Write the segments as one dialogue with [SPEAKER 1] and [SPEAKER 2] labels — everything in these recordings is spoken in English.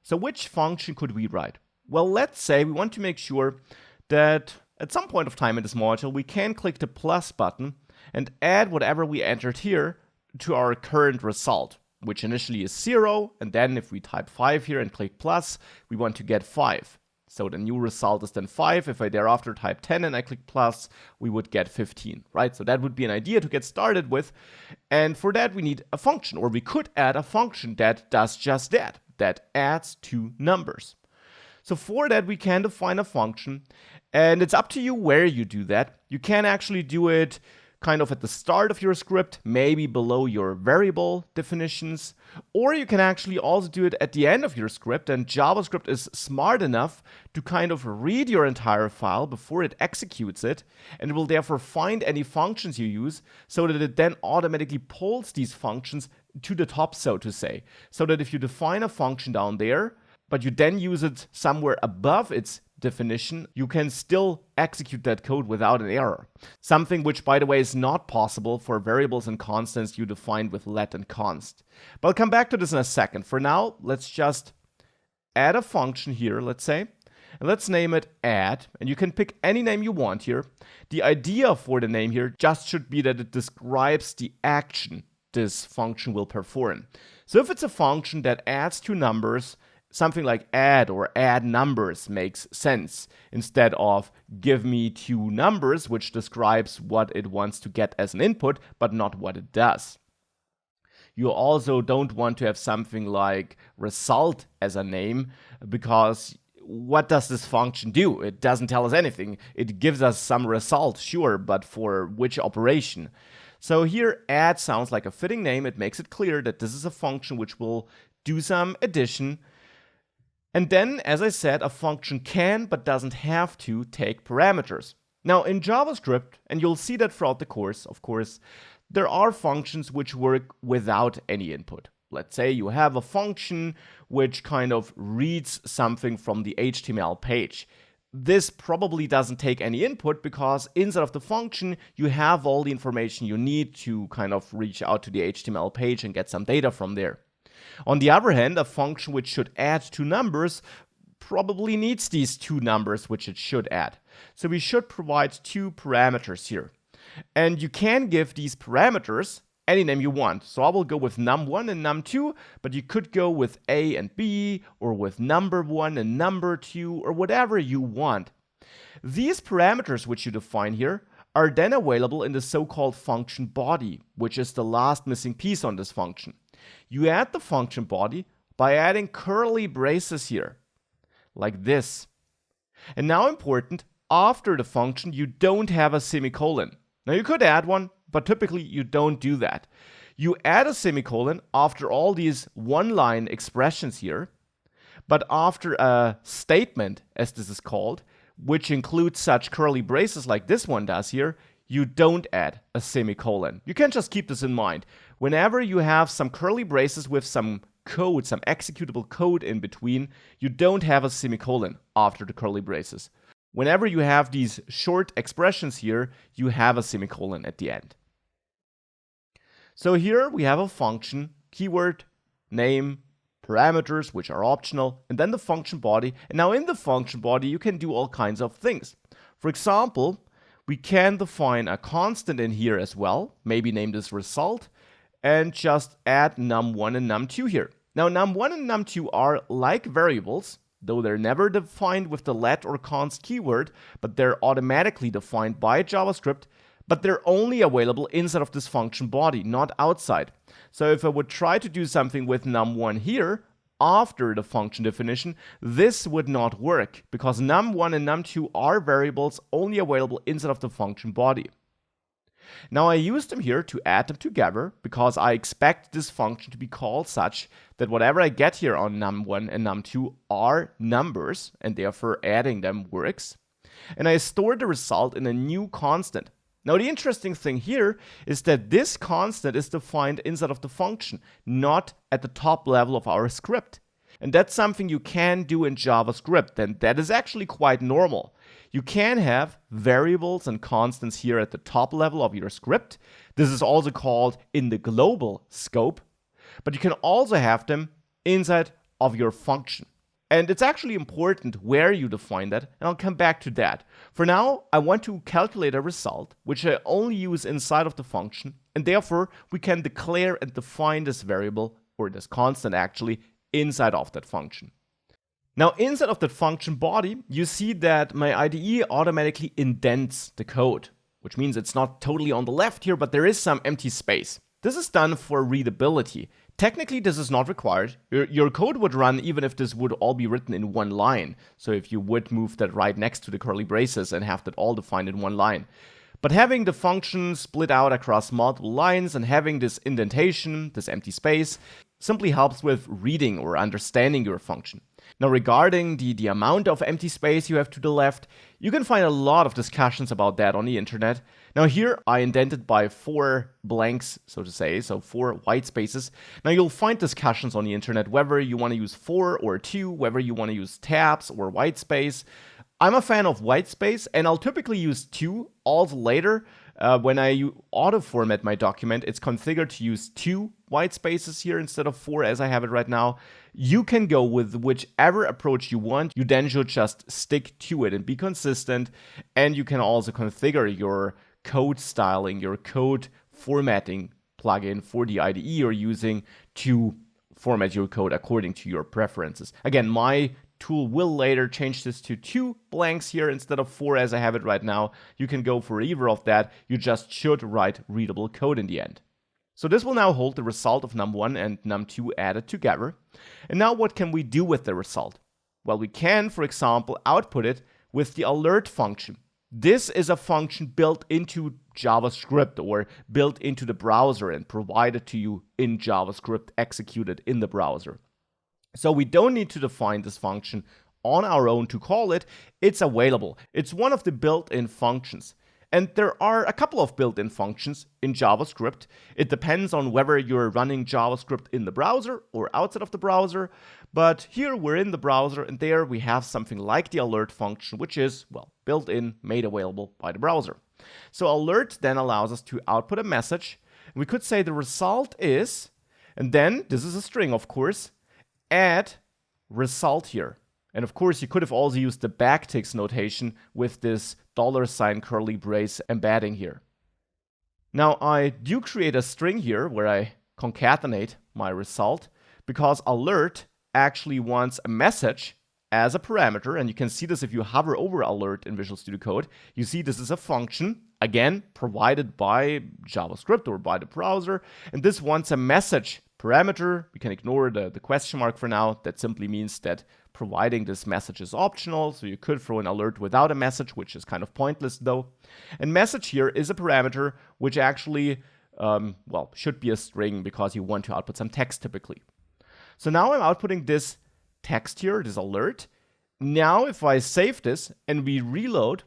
[SPEAKER 1] So which function could we write? Well, let's say we want to make sure that at some point of time in this module, we can click the plus button and add whatever we entered here to our current result, which initially is 0. And then if we type 5 here and click plus, we want to get 5. So the new result is then 5. If I thereafter type 10 and I click plus, we would get 15, right? So that would be an idea to get started with. And for that, we need a function, or we could add a function that does just that, that adds two numbers. So for that, we can define a function, and it's up to you where you do that. You can actually do it kind of at the start of your script, maybe below your variable definitions, or you can actually also do it at the end of your script, and JavaScript is smart enough to kind of read your entire file before it executes it, and it will therefore find any functions you use so that it then automatically pulls these functions to the top, so to say. So that if you define a function down there, but you then use it somewhere above its definition, you can still execute that code without an error. Something which, by the way, is not possible for variables and constants you defined with let and const. But I'll come back to this in a second. For now, let's just add a function here, let's say, and let's name it add, and you can pick any name you want here. The idea for the name here just should be that it describes the action this function will perform. So if it's a function that adds two numbers, something like add or add numbers makes sense instead of give me two numbers, which describes what it wants to get as an input, but not what it does. You also don't want to have something like result as a name, because what does this function do? It doesn't tell us anything. It gives us some result, sure, but for which operation? So here add sounds like a fitting name. It makes it clear that this is a function which will do some addition. And then, as I said, a function can but doesn't have to take parameters. Now in JavaScript, and you'll see that throughout the course, of course, there are functions which work without any input. Let's say you have a function which kind of reads something from the HTML page. This probably doesn't take any input because inside of the function you have all the information you need to kind of reach out to the HTML page and get some data from there. On the other hand, a function which should add two numbers probably needs these two numbers which it should add. So we should provide two parameters here. And you can give these parameters any name you want. So I will go with num1 and num2, but you could go with a and b, or with number1 and number2, or whatever you want. These parameters which you define here are then available in the so-called function body, which is the last missing piece on this function. You add the function body by adding curly braces here, like this. And now important, after the function you don't have a semicolon. Now you could add one, but typically you don't do that. You add a semicolon after all these one-line expressions here, but after a statement, as this is called, which includes such curly braces like this one does here, you don't add a semicolon. You can just keep this in mind. Whenever you have some curly braces with some code, some executable code in between, you don't have a semicolon after the curly braces. Whenever you have these short expressions here, you have a semicolon at the end. So here we have a function, keyword, name, parameters, which are optional, and then the function body. And now in the function body, you can do all kinds of things. For example, we can define a constant in here as well, maybe name this result, and just add num1 and num2 here. Now num1 and num2 are like variables, though they're never defined with the let or const keyword, but they're automatically defined by JavaScript, but they're only available inside of this function body, not outside. So if I would try to do something with num1 here, after the function definition, this would not work because num1 and num2 are variables only available inside of the function body. Now I use them here to add them together because I expect this function to be called such that whatever I get here on num1 and num2 are numbers, and therefore adding them works. And I store the result in a new constant. Now the interesting thing here is that this constant is defined inside of the function, not at the top level of our script. And that's something you can do in JavaScript, and that is actually quite normal. You can have variables and constants here at the top level of your script. This is also called in the global scope, but you can also have them inside of your function. And it's actually important where you define that, and I'll come back to that. For now, I want to calculate a result, which I only use inside of the function, and therefore we can declare and define this variable, or this constant actually, inside of that function. Now, inside of that function body, you see that my IDE automatically indents the code, which means it's not totally on the left here, but there is some empty space. This is done for readability. Technically, this is not required. Your code would run even if this would all be written in one line. So if you would move that right next to the curly braces and have that all defined in one line. But having the function split out across multiple lines and having this indentation, this empty space, simply helps with reading or understanding your function. Now, regarding the amount of empty space you have to the left, you can find a lot of discussions about that on the internet. Now here, I indented by 4 blanks, so to say, so 4 white spaces. Now you'll find discussions on the internet whether you want to use 4 or 2, whether you want to use tabs or white space. I'm a fan of white space, and I'll typically use 2. Also later, when I auto-format my document, it's configured to use 2 white spaces here instead of 4 as I have it right now. You can go with whichever approach you want. You then should just stick to it and be consistent. And you can also configure your code styling, your code formatting plugin for the IDE you're using to format your code according to your preferences. Again, my tool will later change this to 2 blanks here instead of 4 as I have it right now. You can go for either of that. You just should write readable code in the end. So this will now hold the result of num1 and num2 added together. And now what can we do with the result? Well, we can, for example, output it with the alert function. This is a function built into JavaScript or built into the browser and provided to you in JavaScript executed in the browser. So we don't need to define this function on our own to call it. It's available. It's one of the built-in functions. And there are a couple of built-in functions in JavaScript. It depends on whether you're running JavaScript in the browser or outside of the browser. But here we're in the browser, and there we have something like the alert function, which is, well, built in, made available by the browser. So alert then allows us to output a message. We could say the result is, and then this is a string, of course, add result here. And of course, you could have also used the backticks notation with this $ curly brace embedding here. Now, I do create a string here where I concatenate my result because alert actually wants a message as a parameter. And you can see this if you hover over alert in Visual Studio Code. You see this is a function, again, provided by JavaScript or by the browser. And this wants a message parameter. We can ignore the question mark for now. That simply means that providing this message is optional. So you could throw an alert without a message, which is kind of pointless though. And message here is a parameter which actually, well, should be a string because you want to output some text typically. So now I'm outputting this text here, this alert. Now if I save this and we reload,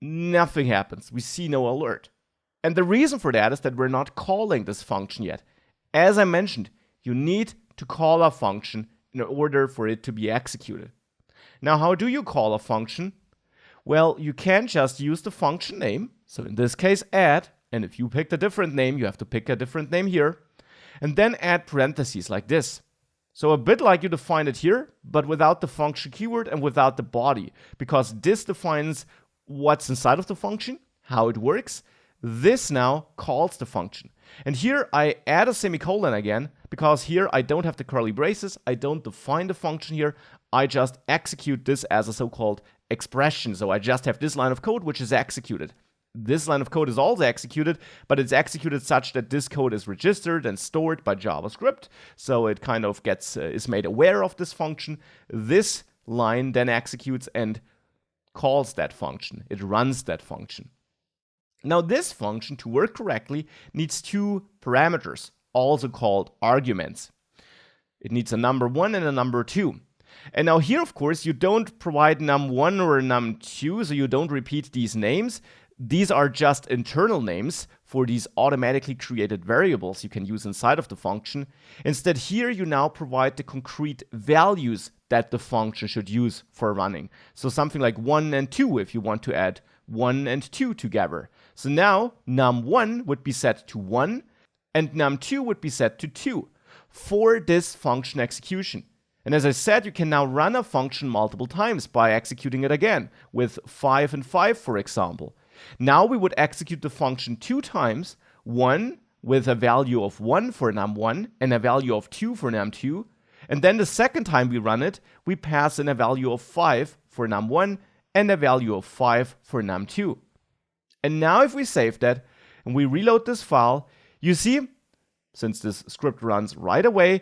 [SPEAKER 1] nothing happens. We see no alert. And the reason for that is that we're not calling this function yet. As I mentioned, you need to call a function in order for it to be executed. Now, how do you call a function? Well, you can just use the function name. So in this case, add. And if you picked a different name, you have to pick a different name here. And then add parentheses like this. So a bit like you defined it here, but without the function keyword and without the body. Because this defines what's inside of the function, how it works. This now calls the function. And here I add a semicolon again, because here I don't have the curly braces, I don't define the function here, I just execute this as a so-called expression. So I just have this line of code which is executed. This line of code is also executed, but it's executed such that this code is registered and stored by JavaScript. So it kind of is made aware of this function. This line then executes and calls that function. It runs that function. Now this function, to work correctly, needs 2 parameters, also called arguments. It needs a number 1 and a number 2. And now here, of course, you don't provide num1 or num2, so you don't repeat these names. These are just internal names for these automatically created variables you can use inside of the function. Instead, here you now provide the concrete values that the function should use for running. So something like 1 and 2 if you want to add 1 and 2 together. So now num1 would be set to 1 and num2 would be set to 2 for this function execution. And as I said, you can now run a function multiple times by executing it again, with 5 and 5, for example. Now we would execute the function 2 times, one with a value of 1 for num1 and a value of 2 for num2. And then the second time we run it, we pass in a value of 5 for num1 and a value of 5 for num2. And now if we save that and we reload this file, you see, since this script runs right away,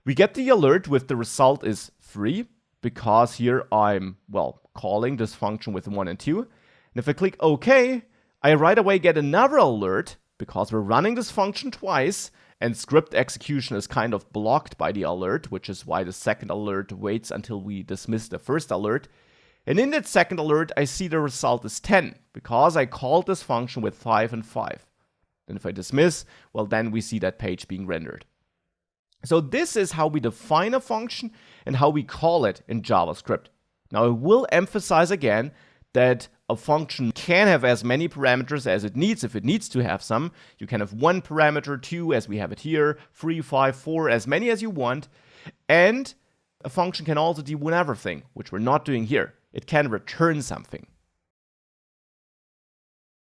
[SPEAKER 1] we get the alert with the result is 3, because here I'm, well, calling this function with 1 and 2. And if I click OK, I right away get another alert, because we're running this function twice, and script execution is kind of blocked by the alert, which is why the second alert waits until we dismiss the first alert. And in that second alert, I see the result is 10, because I called this function with 5 and 5. And if I dismiss, well, then we see that page being rendered. So this is how we define a function and how we call it in JavaScript. Now I will emphasize again that a function can have as many parameters as it needs if it needs to have some. You can have 1 parameter, 2 as we have it here, 3, 5, 4, as many as you want. And a function can also do one other thing, which we're not doing here. It can return something.